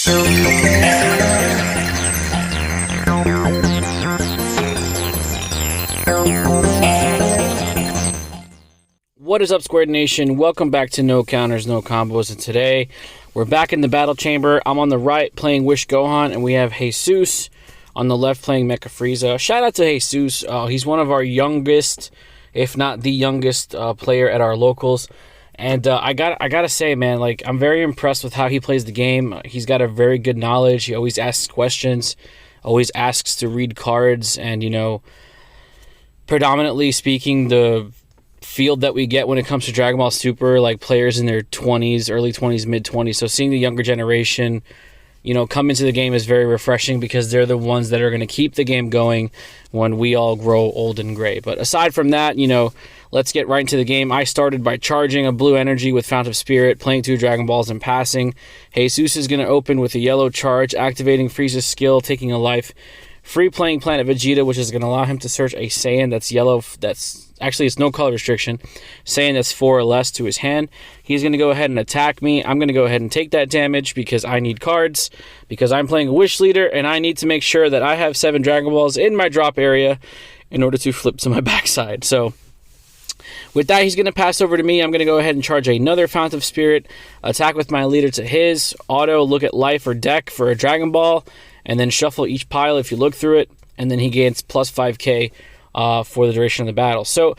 What is up, Squared Nation? Welcome back to No Counters, No Combos, and today we're back in the battle chamber. I'm on the right playing Wish Gohan, and we have Jesus on the left playing Mecha Frieza. Shout out to Jesus. He's one of our youngest, if not the youngest, player at our locals. And I gotta say, man, like, I'm very impressed with how he plays the game. He's got a very good knowledge. He always asks questions, always asks to read cards, and, you know, predominantly speaking, the field that we get when it comes to Dragon Ball Super, like players in their 20s, early 20s, mid 20s. So seeing the younger generation, you know, come into the game is very refreshing because they're the ones that are going to keep the game going when we all grow old and gray. But aside from that, you know, let's get right into the game. I started by charging a blue energy with Fount of Spirit, playing 2 Dragon Balls and passing. Jesus is going to open with a yellow charge, activating Frieza's skill, taking a life. Free playing Planet Vegeta, which is going to allow him to search a Saiyan that's yellow. That's actually, it's no color restriction. Saiyan that's 4 or less to his hand. He's going to go ahead and attack me. I'm going to go ahead and take that damage because I need cards. Because I'm playing a Wish Leader and I need to make sure that I have 7 Dragon Balls in my drop area in order to flip to my backside. So with that, he's going to pass over to me. I'm going to go ahead and charge another Fount of Spirit. Attack with my leader to his. Auto, look at life or deck for a Dragon Ball. And then shuffle each pile if you look through it. And then he gains plus 5k for the duration of the battle. So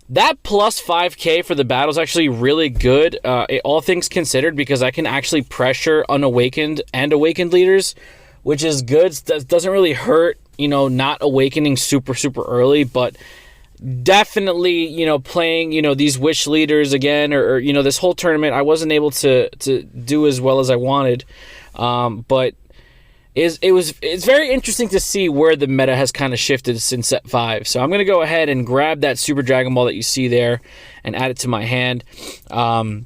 that plus 5k for the battle is actually really good, all things considered, because I can actually pressure unawakened and awakened leaders, which is good. That doesn't really hurt, you know, not awakening super early, but definitely, you know, playing, you know, these Wish leaders again, or you know, this whole tournament, I wasn't able to do as well as I wanted, but it's very interesting to see where the meta has kind of shifted since set 5. So I'm going to go ahead and grab that Super Dragon Ball that you see there and add it to my hand. The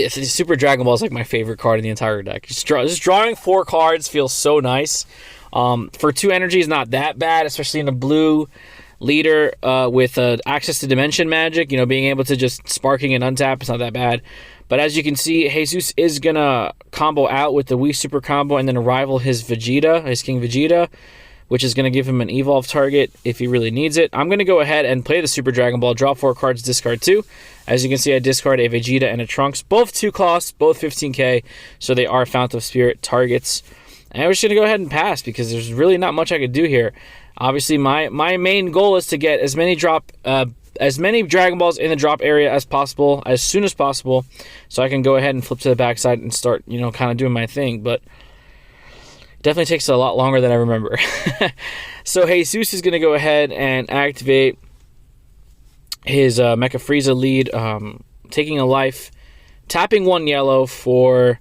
Super Dragon Ball is like my favorite card in the entire deck. Just drawing 4 cards feels so nice. For 2 energy is not that bad, especially in a blue leader with access to dimension magic. You know, being able to just sparking and untap, it's not that bad. But as you can see, Jesus is going to combo out with the Wii Super combo and then rival his Vegeta, his King Vegeta, which is going to give him an evolve target if he really needs it. I'm going to go ahead and play the Super Dragon Ball, draw 4 cards, discard 2. As you can see, I discard a Vegeta and a Trunks, both 2 costs, both 15k, so they are Fount of Spirit targets. And I'm just going to go ahead and pass because there's really not much I could do here. Obviously, my main goal is to get as many Dragon Balls in the drop area as possible, as soon as possible, so I can go ahead and flip to the backside and start, you know, kind of doing my thing. But it definitely takes a lot longer than I remember. So Jesus is going to go ahead and activate his Mecha Frieza lead, taking a life, tapping 1 yellow for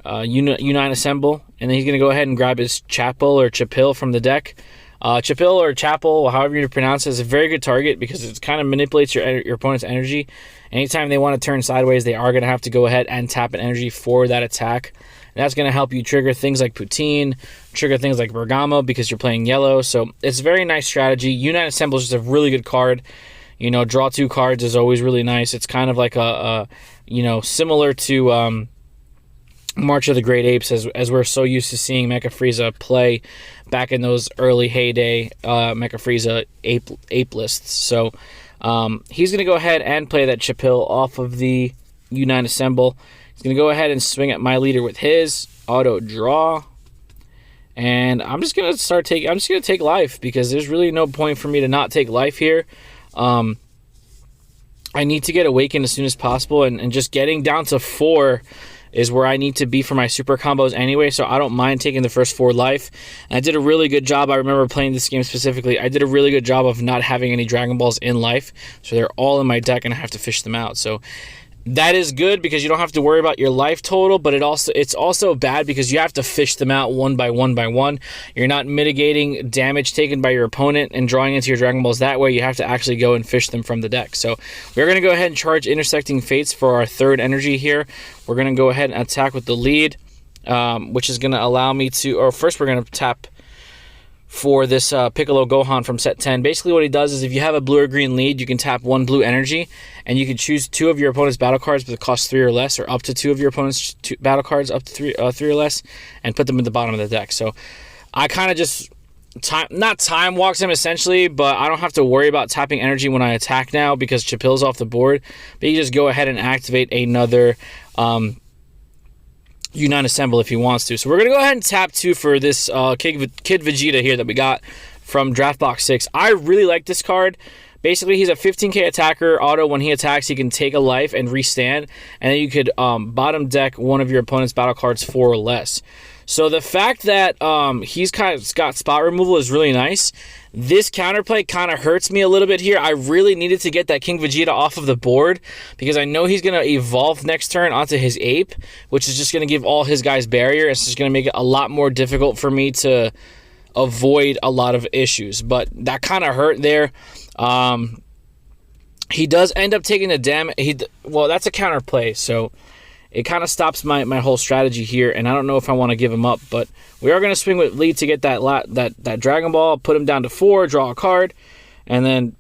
Unite Assemble, and then he's going to go ahead and grab his Chapel or Chapil from the deck. Chapil or Chapel, however you pronounce it, is a very good target because it kind of manipulates your opponent's energy. Anytime they want to turn sideways, they are going to have to go ahead and tap an energy for that attack. And that's going to help you trigger things like Poutine, trigger things like Bergamo because you're playing yellow. So it's a very nice strategy. Unite Assemble is just a really good card. You know, draw 2 cards is always really nice. It's kind of like you know, similar to March of the Great Apes, as we're so used to seeing Mecha Frieza play back in those early heyday Mecha Frieza ape lists. So he's going to go ahead and play that Chapil off of the Unite Assemble. He's going to go ahead and swing at my leader with his auto draw. And I'm just going to take life because there's really no point for me to not take life here. I need to get awakened as soon as possible, and just getting down to 4 is where I need to be for my super combos anyway, so I don't mind taking the first 4 life. And I did a really good job. I remember playing this game specifically. I did a really good job of not having any Dragon Balls in life, so they're all in my deck and I have to fish them out. So that is good because you don't have to worry about your life total, but it's also bad because you have to fish them out one by one. You're not mitigating damage taken by your opponent and drawing into your Dragon Balls that way. You have to actually go and fish them from the deck. So we're going to go ahead and charge Intersecting Fates for our 3rd energy here. We're going to go ahead and attack with the lead, which is going to allow me to, or first we're going to tap for this Piccolo Gohan from set 10. Basically what he does is if you have a blue or green lead, you can tap 1 blue energy, and you can choose 2 of your opponent's battle cards with a cost 3 or less, or up to 2 of your opponent's battle cards up to 3 or less, and put them in the bottom of the deck. So I kind of just not time walks him essentially, but I don't have to worry about tapping energy when I attack now because Chapil's off the board. But you just go ahead and activate another Unite Assemble if he wants to. So we're going to go ahead and tap 2 for this Kid Vegeta here that we got from Draft Box 6. I really like this card. Basically, he's a 15k attacker. Auto, when he attacks, he can take a life and restand. And then you could bottom deck one of your opponent's battle cards 4 or less. So the fact that he's kind of got spot removal is really nice. This counterplay kind of hurts me a little bit here. I really needed to get that King Vegeta off of the board because I know he's going to evolve next turn onto his Ape, which is just going to give all his guys barrier. It's just going to make it a lot more difficult for me to avoid a lot of issues. But that kind of hurt there. He does end up taking the damage. Well, that's a counterplay, so it kind of stops my whole strategy here, and I don't know if I want to give him up, but we are going to swing with lead to get that Dragon Ball, put him down to 4, draw a card, and then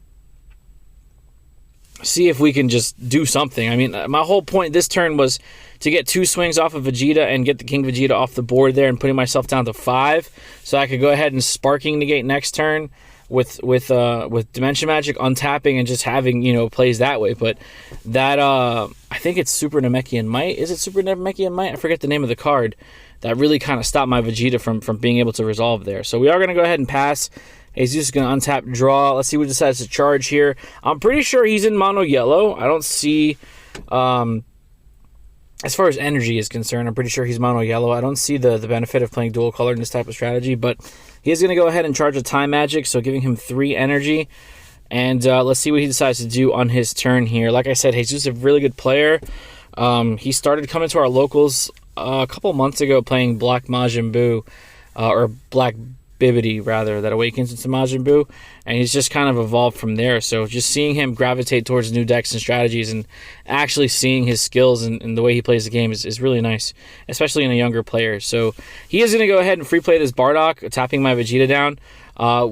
see if we can just do something. I mean, my whole point this turn was to get 2 swings off of Vegeta and get the King Vegeta off the board there and putting myself down to 5, so I could go ahead and Sparking Negate next turn with Dimension Magic, untapping, and just having, you know, plays that way. But that I think it's Super Namekian Might. Is it Super Namekian Might? I forget the name of the card. That really kind of stopped my Vegeta from being able to resolve there. So we are going to go ahead and pass. Jesus is going to untap, draw. Let's see what he decides to charge here. I'm pretty sure he's in mono yellow. I don't see, as far as energy is concerned, I'm pretty sure he's mono yellow. I don't see the benefit of playing dual color in this type of strategy, but he is going to go ahead and charge a Time Magic, so giving him 3 energy. And let's see what he decides to do on his turn here. Like I said, Jesus is a really good player. He started coming to our locals a couple months ago playing Black Majin Buu, or Black Bibbidi, rather, that awakens into Majin Buu, and he's just kind of evolved from there. So just seeing him gravitate towards new decks and strategies and actually seeing his skills and the way he plays the game is really nice, especially in a younger player. So he is going to go ahead and free play this Bardock, tapping my Vegeta down,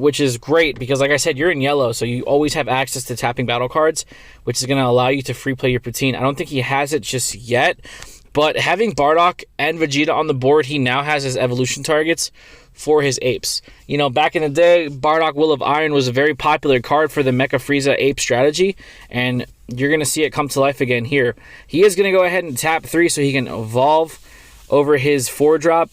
which is great because, like I said, you're in yellow, so you always have access to tapping battle cards, which is going to allow you to free play your Poutine. I don't think he has it just yet, but having Bardock and Vegeta on the board, he now has his evolution targets for his Apes. You know, back in the day, Bardock Will of Iron was a very popular card for the Mecha Frieza Ape strategy, and you're going to see it come to life again here. He is going to go ahead and tap 3 so he can evolve over his 4-drop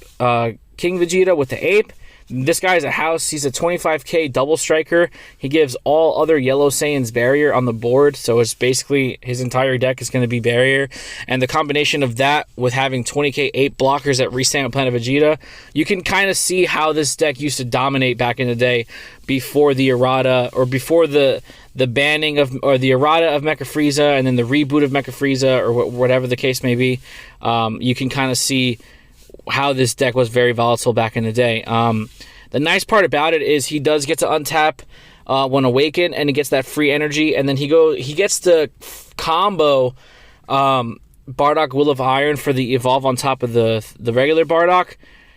King Vegeta with the Ape. This guy's a house. He's a 25k double striker. He gives all other Yellow Saiyans barrier on the board, so it's basically his entire deck is going to be barrier. And the combination of that with having 20k Ape blockers that restand with Planet Vegeta, you can kind of see how this deck used to dominate back in the day before the errata, or before the banning of, or the errata of Mecha Frieza, and then the reboot of Mecha Frieza, or whatever the case may be. You can kind of see how this deck was very volatile back in the day. The nice part about it is he does get to untap when awakened, and he gets that free energy, and then he gets to combo Bardock Will of Iron for the evolve on top of the regular Bardock.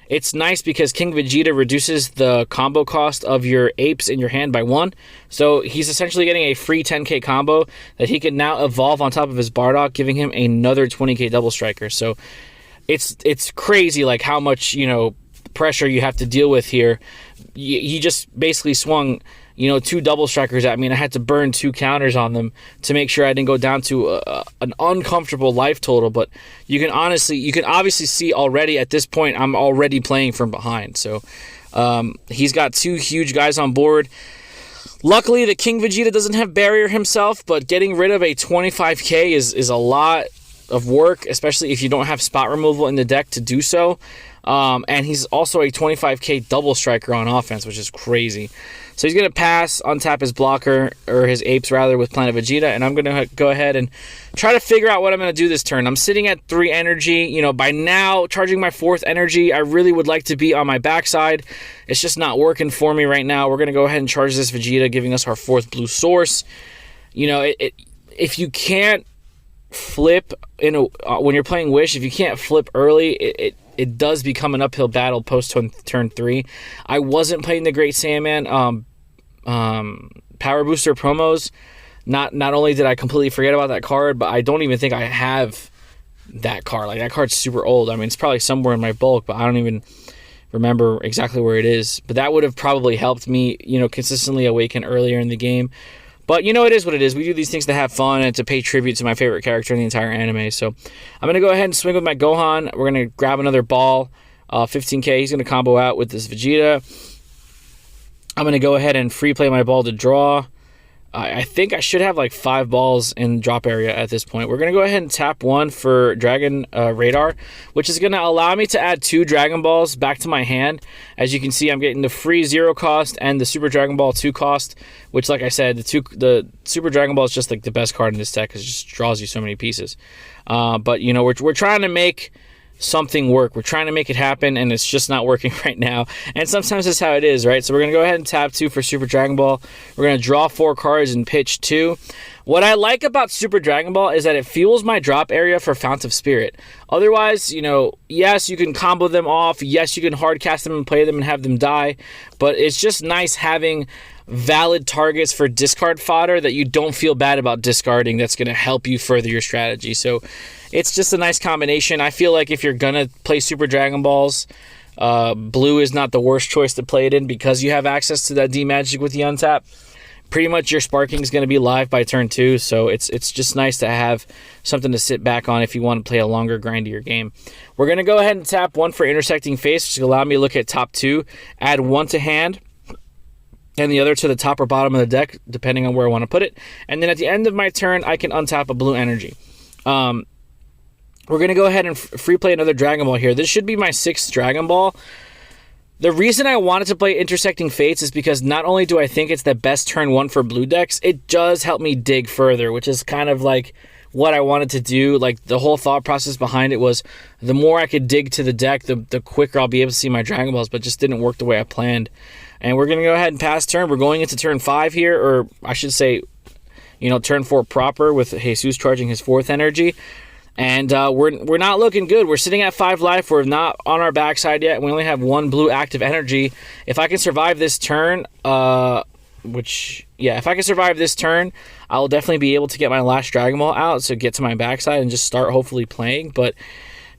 It's nice because King Vegeta reduces the combo cost of your Apes in your hand by 1. So he's essentially getting a free 10k combo that he can now evolve on top of his Bardock, giving him another 20k double striker. So it's crazy, like, how much, you know, pressure you have to deal with here. He just basically swung, you know, 2 double strikers at me, and I had to burn 2 counters on them to make sure I didn't go down to an uncomfortable life total. But you can obviously see already at this point I'm already playing from behind. So he's got 2 huge guys on board. Luckily, the King Vegeta doesn't have barrier himself, but getting rid of a 25k is a lot of work, especially if you don't have spot removal in the deck to do so. And he's also a 25k double striker on offense, which is crazy. So he's going to pass, untap his blocker, or his Apes rather, with Planet Vegeta, and I'm going to go ahead and try to figure out what I'm going to do this turn. I'm sitting at 3 energy. You know, by now, charging my 4th energy, I really would like to be on my backside. It's just not working for me right now. We're going to go ahead and charge this Vegeta, giving us our 4th blue source. You know, if you can't flip when you're playing Wish, if you can't flip early, it does become an uphill battle post turn 3. I wasn't playing the Great Saiyaman Power Booster promos. Not only did I completely forget about that card, but I don't even think I have that card. Like, that card's super old. I mean, it's probably somewhere in my bulk, but I don't even remember exactly where it is. But that would have probably helped me, consistently awaken earlier in the game. But, it is what it is. We do these things to have fun and to pay tribute to my favorite character in the entire anime. So I'm going to go ahead and swing with my Gohan. We're going to grab another ball. 15k. He's going to combo out with this Vegeta. I'm going to go ahead and free play my ball to draw. I think I should have like 5 balls in drop area at this point. We're going to go ahead and tap 1 for Dragon Radar, which is going to allow me to add 2 Dragon Balls back to my hand. As you can see, I'm getting the free 0 cost and the Super Dragon Ball 2 cost, which, like I said, the Super Dragon Ball is just like the best card in this deck because it just draws you so many pieces. But, we're trying to make something work. We're trying to make it happen, and it's just not working right now. And sometimes that's how it is, right? So we're going to go ahead and tap 2 for Super Dragon Ball. We're going to draw 4 cards and pitch 2. What I like about Super Dragon Ball is that it fuels my drop area for Fount of Spirit. Otherwise, yes, you can combo them off. Yes, you can hard cast them and play them and have them die. But it's just nice having valid targets for discard fodder that you don't feel bad about discarding. That's going to help you further your strategy. So it's just a nice combination. I feel like if you're going to play Super Dragon Balls, blue is not the worst choice to play it in because you have access to that D-Magic with the untap. Pretty much your Sparking is going to be live by turn 2, so it's just nice to have something to sit back on if you want to play a longer, grindier game. We're going to go ahead and tap 1 for Intersecting Face, which will allow me to look at top 2, add 1 to hand, and the other to the top or bottom of the deck, depending on where I want to put it. And then at the end of my turn, I can untap a blue energy. We're going to go ahead and free play another Dragon Ball here. This should be my 6th Dragon Ball. The reason I wanted to play Intersecting Fates is because not only do I think it's the best turn 1 for blue decks, it does help me dig further, which is kind of like what I wanted to do. Like, the whole thought process behind it was the more I could dig to the deck, the quicker I'll be able to see my Dragon Balls, but it just didn't work the way I planned. And we're going to go ahead and pass turn. We're going into turn 5 here, or I should say, turn 4 proper with Jesus charging his 4th energy. And we're not looking good. We're sitting at 5 life. We're not on our backside yet. We only have 1 blue active energy. If I can survive this turn, if I can survive this turn, I'll definitely be able to get my last Dragon Ball out, so get to my backside and just start hopefully playing. But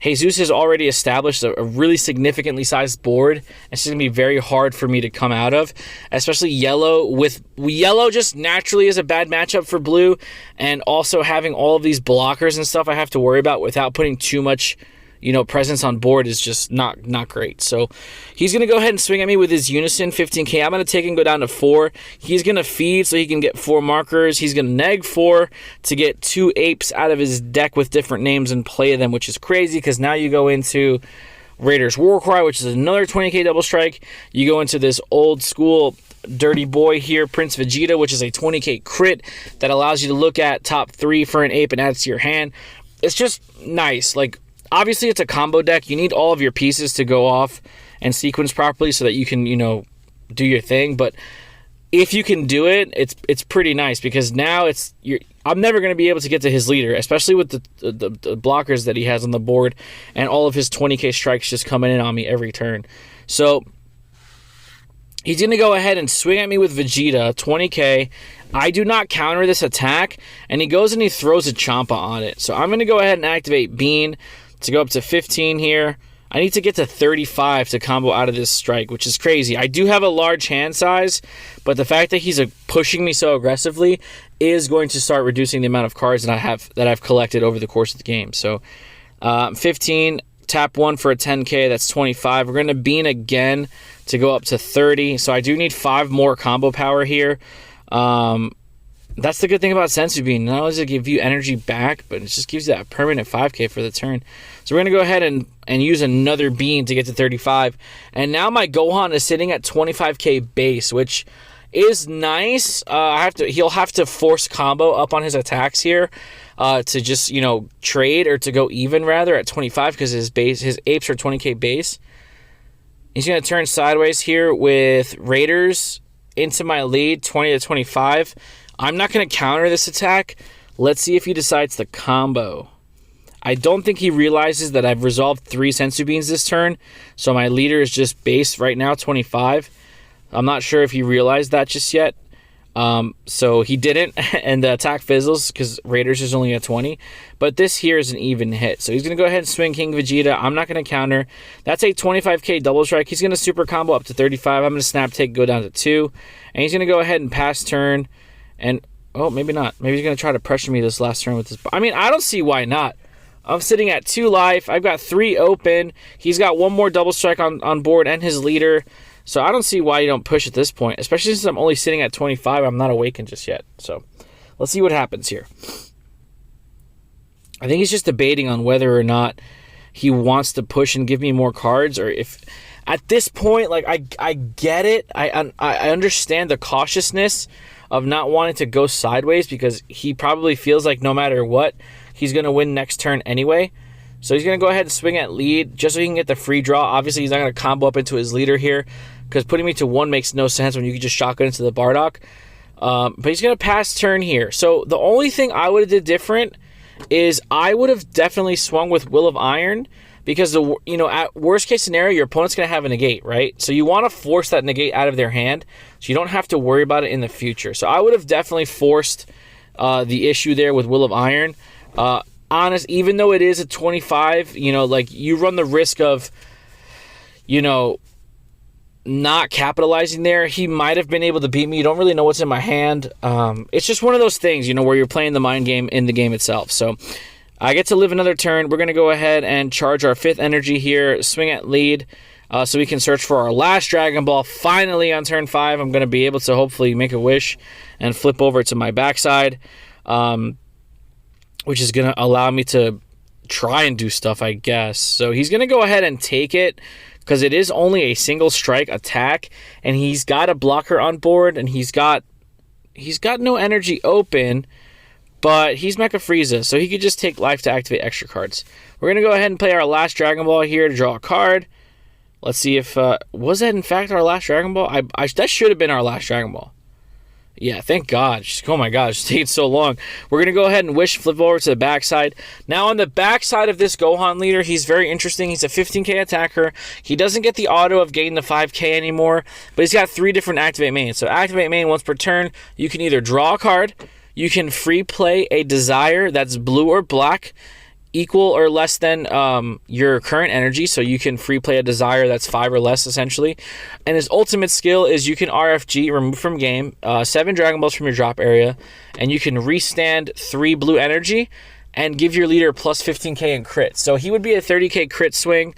Jesus has already established a really significantly sized board. It's going to be very hard for me to come out of, especially yellow. Yellow just naturally is a bad matchup for blue, and also having all of these blockers and stuff I have to worry about without putting too much presence on board is just not great. So he's going to go ahead and swing at me with his Unison 15k. I'm going to take and go down to 4. He's going to feed so he can get 4 markers. He's going to neg 4 to get 2 apes out of his deck with different names and play them, which is crazy because now you go into Raiders Warcry, which is another 20k double strike. You go into this old school dirty boy here, Prince Vegeta, which is a 20k crit that allows you to look at top 3 for an ape and add it to your hand. It's just nice. Like, obviously, it's a combo deck. You need all of your pieces to go off and sequence properly so that you can, do your thing. But if you can do it, it's pretty nice because now I'm never going to be able to get to his leader, especially with the blockers that he has on the board and all of his 20k strikes just coming in on me every turn. So he's going to go ahead and swing at me with Vegeta, 20k. I do not counter this attack, and he goes and he throws a Champa on it. So I'm going to go ahead and activate Bean to go up to 15 here. I need to get to 35 to combo out of this strike, which is crazy. I do have a large hand size, but the fact that he's pushing me so aggressively is going to start reducing the amount of cards that I've collected over the course of the game. So 15, tap 1 for a 10k, that's 25. We're going to Bean again to go up to 30. So I do need 5 more combo power here. That's the good thing about Senzu Bean. Not only does it give you energy back, but it just gives you that permanent 5k for the turn. So we're going to go ahead and use another Bean to get to 35. And now my Gohan is sitting at 25k base, which is nice. He'll have to force combo up on his attacks here to just, trade, or to go even rather at 25 because his apes are 20k base. He's going to turn sideways here with Raiders into my lead, 20 to 25. I'm not going to counter this attack. Let's see if he decides to combo. I don't think he realizes that I've resolved 3 Senzu Beans this turn, so my leader is just base right now, 25. I'm not sure if he realized that just yet. So he didn't, and the attack fizzles because Raiders is only at 20. But this here is an even hit. So he's going to go ahead and swing King Vegeta. I'm not going to counter. That's a 25k double strike. He's going to super combo up to 35. I'm going to snap take, go down to 2. And he's going to go ahead and pass turn. And, oh, maybe not. Maybe he's going to try to pressure me this last turn with this. I mean, I don't see why not. I'm sitting at 2 life. I've got 3 open. He's got 1 more double strike on board and his leader. So I don't see why you don't push at this point, especially since I'm only sitting at 25. I'm not awakened just yet. So let's see what happens here. I think he's just debating on whether or not he wants to push and give me more cards, or if at this point, like, I get it. I understand the cautiousness of not wanting to go sideways because he probably feels like no matter what, he's going to win next turn anyway. So he's going to go ahead and swing at lead just so he can get the free draw. Obviously, he's not going to combo up into his leader here because putting me to 1 makes no sense when you can just shotgun into the Bardock. But he's going to pass turn here. So the only thing I would have did different is I would have definitely swung with Will of Iron because, at worst case scenario, your opponent's going to have a negate, right? So you want to force that negate out of their hand so you don't have to worry about it in the future. So I would have definitely forced the issue there with Will of Iron. Honest, even though it is a 25, like, you run the risk of, not capitalizing there. He might have been able to beat me. You don't really know what's in my hand. It's just one of those things, where you're playing the mind game in the game itself. So I get to live another turn. We're going to go ahead and charge our 5th energy here, swing at lead, so we can search for our last Dragon Ball. Finally, on turn 5, I'm going to be able to hopefully make a wish and flip over to my backside. Which is going to allow me to try and do stuff, I guess. So he's going to go ahead and take it because it is only a single strike attack, and he's got a blocker on board, and he's got no energy open, but he's Mecha Frieza, so he could just take life to activate extra cards. We're going to go ahead and play our last Dragon Ball here to draw a card. Let's see if... was that in fact our last Dragon Ball? That should have been our last Dragon Ball. Yeah, thank God. Oh my gosh, it's taking so long. We're going to go ahead and wish, flip over to the backside. Now, on the backside of this Gohan leader, he's very interesting. He's a 15k attacker. He doesn't get the auto of getting the 5k anymore, but he's got 3 different activate mains. So activate main once per turn, you can either draw a card, you can free play a desire that's blue or black, equal or less than your current energy, so you can free play a desire that's 5 or less essentially. And his ultimate skill is you can RFG, remove from game, 7 Dragon Balls from your drop area, and you can restand 3 blue energy and give your leader plus 15k in crit. So he would be a 30k crit swing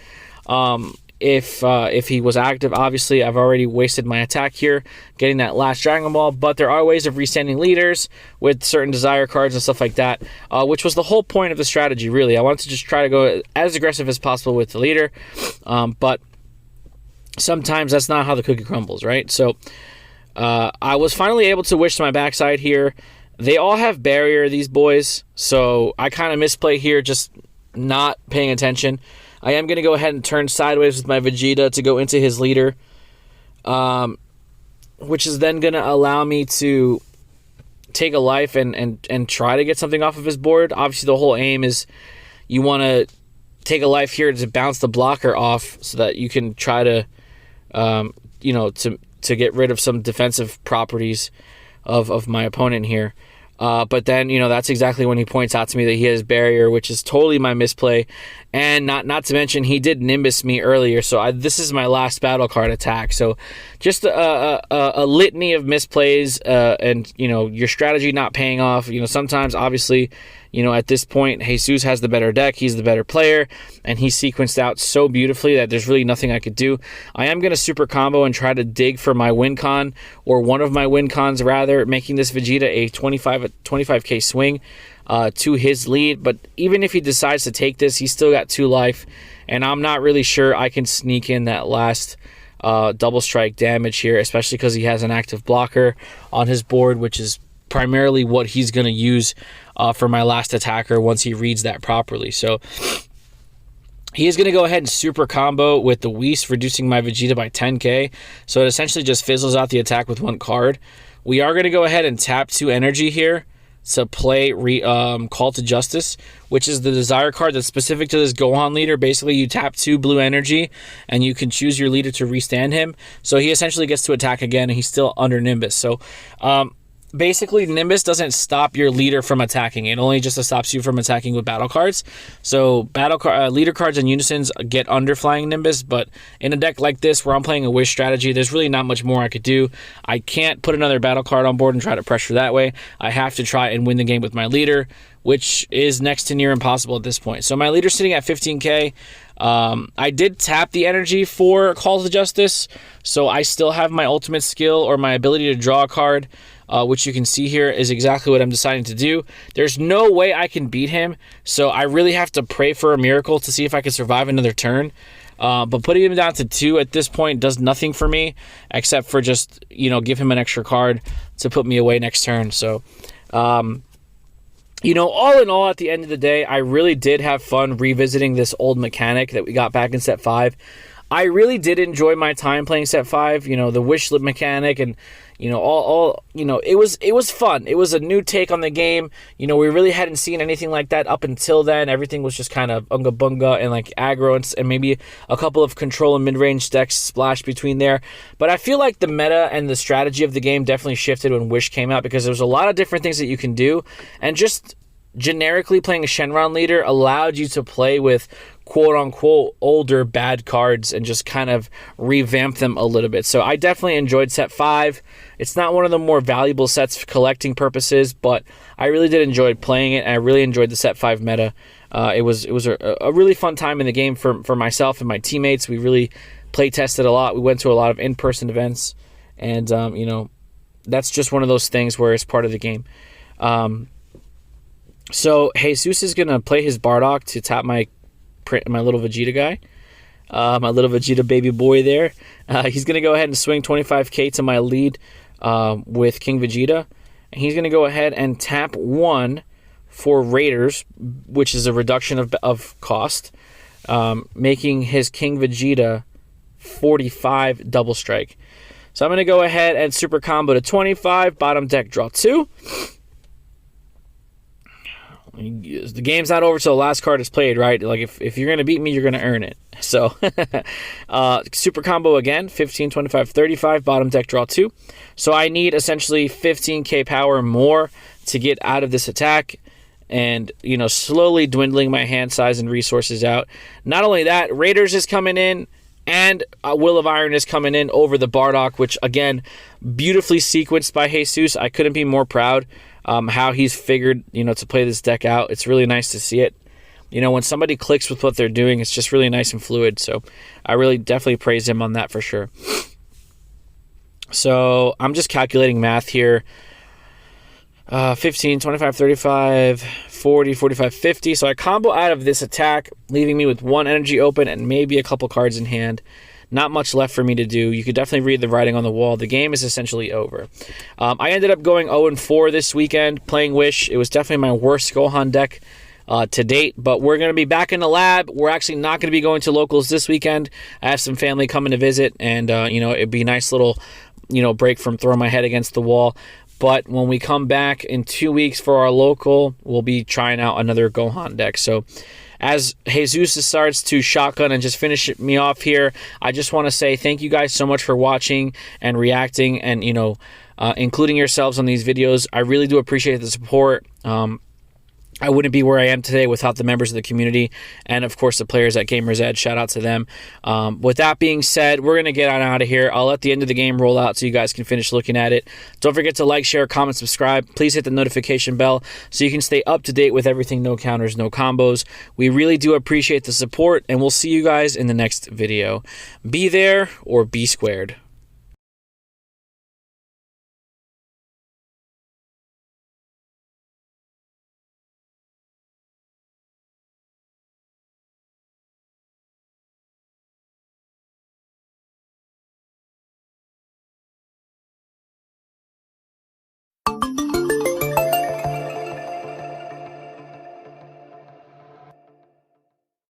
if he was active. Obviously, I've already wasted my attack here getting that last Dragon Ball, but there are ways of restanding leaders with certain desire cards and stuff like that, which was the whole point of the strategy, really. I wanted to just try to go as aggressive as possible with the leader, but sometimes that's not how the cookie crumbles, right? So I was finally able to wish to my backside here. They all have barrier, these boys, so I kind of misplay here, just not paying attention. I am going to go ahead and turn sideways with my Vegeta to go into his leader, which is then going to allow me to take a life and try to get something off of his board. Obviously, the whole aim is you want to take a life here to bounce the blocker off so that you can try to, to get rid of some defensive properties of my opponent here. But then, that's exactly when he points out to me that he has barrier, which is totally my misplay. And not to mention, he did Nimbus me earlier, so this is my last battle card attack. So just a litany of misplays and, your strategy not paying off. Sometimes, obviously, at this point, Jesus has the better deck. He's the better player, and he sequenced out so beautifully that there's really nothing I could do. I am going to super combo and try to dig for my win con, or one of my win cons, rather, making this Vegeta a 25k swing to his lead. But even if he decides to take this, he's still got 2 life, and I'm not really sure I can sneak in that last double strike damage here, especially because he has an active blocker on his board, which is primarily what he's going to use for my last attacker once he reads that properly. So he is going to go ahead and super combo with the Whis, reducing my Vegeta by 10k. So it essentially just fizzles out the attack with 1 card. We are going to go ahead and tap 2 energy here to play Call to Justice, which is the desire card that's specific to this Gohan leader. Basically, you tap 2 blue energy, and you can choose your leader to restand him. So he essentially gets to attack again, and he's still under Nimbus. So basically, Nimbus doesn't stop your leader from attacking. It only just stops you from attacking with battle cards. So leader cards and unisons get under Flying Nimbus, but in a deck like this where I'm playing a Wish strategy, there's really not much more I could do. I can't put another battle card on board and try to pressure that way. I have to try and win the game with my leader, which is next to near impossible at this point. So my leader's sitting at 15k. I did tap the energy for Call to Justice, so I still have my ultimate skill or my ability to draw a card, which you can see here is exactly what I'm deciding to do. There's no way I can beat him, so I really have to pray for a miracle to see if I can survive another turn. But putting him down to 2 at this point does nothing for me, except for just, give him an extra card to put me away next turn. So, all in all, at the end of the day, I really did have fun revisiting this old mechanic that we got back in set 5. I really did enjoy my time playing set 5, the wish slip mechanic, and it was fun. It was a new take on the game. We really hadn't seen anything like that up until then. Everything was just kind of unga bunga and like aggro, and maybe a couple of control and mid-range decks splashed between there. But I feel like the meta and the strategy of the game definitely shifted when Wish came out, because there was a lot of different things that you can do, and just generically playing a Shenron leader allowed you to play with quote-unquote older bad cards and just kind of revamp them a little bit. So I definitely enjoyed set 5. It's not one of the more valuable sets for collecting purposes, but I really did enjoy playing it, and I really enjoyed the set 5 meta. It was a really fun time in the game for myself and my teammates. We really play tested a lot. We went to a lot of in-person events, and that's just one of those things where it's part of the game. So Jesus is gonna play his Bardock to tap my little Vegeta guy, my little Vegeta baby boy there. He's gonna go ahead and swing 25k to my lead with King Vegeta, and he's gonna go ahead and tap 1 for Raiders, which is a reduction of cost, making his King Vegeta 45 double strike. So I'm gonna go ahead and super combo to 25, bottom deck, draw 2. The game's not over till the last card is played, right? Like, if you're going to beat me, you're going to earn it. So, super combo again, 15, 25, 35, bottom deck, draw 2. So I need essentially 15k power more to get out of this attack, and, slowly dwindling my hand size and resources out. Not only that, Raiders is coming in, and Will of Iron is coming in over the Bardock, which, again, beautifully sequenced by Jesus. I couldn't be more proud how he's figured, to play this deck out. It's really nice to see it. When somebody clicks with what they're doing, it's just really nice and fluid. So I really definitely praise him on that for sure. So I'm just calculating math here. 15, 25, 35, 40, 45, 50. So I combo out of this attack, leaving me with 1 energy open and maybe a couple cards in hand. Not much left for me to do. You could definitely read the writing on the wall. The game is essentially over. I ended up going 0-4 this weekend playing Wish. It was definitely my worst Gohan deck to date, but we're going to be back in the lab. We're actually not going to be going to locals this weekend. I have some family coming to visit, and it'd be a nice little break from throwing my head against the wall. But when we come back in 2 weeks for our local, we'll be trying out another Gohan deck. So as Jesus starts to shotgun and just finish me off here, I just want to say thank you guys so much for watching and reacting and, including yourselves on these videos. I really do appreciate the support. I wouldn't be where I am today without the members of the community and, of course, the players at Gamers Edge. Shout out to them. With that being said, we're going to get on out of here. I'll let the end of the game roll out so you guys can finish looking at it. Don't forget to like, share, comment, subscribe. Please hit the notification bell so you can stay up to date with everything No Counters, No Combos. We really do appreciate the support, and we'll see you guys in the next video. Be there or be squared.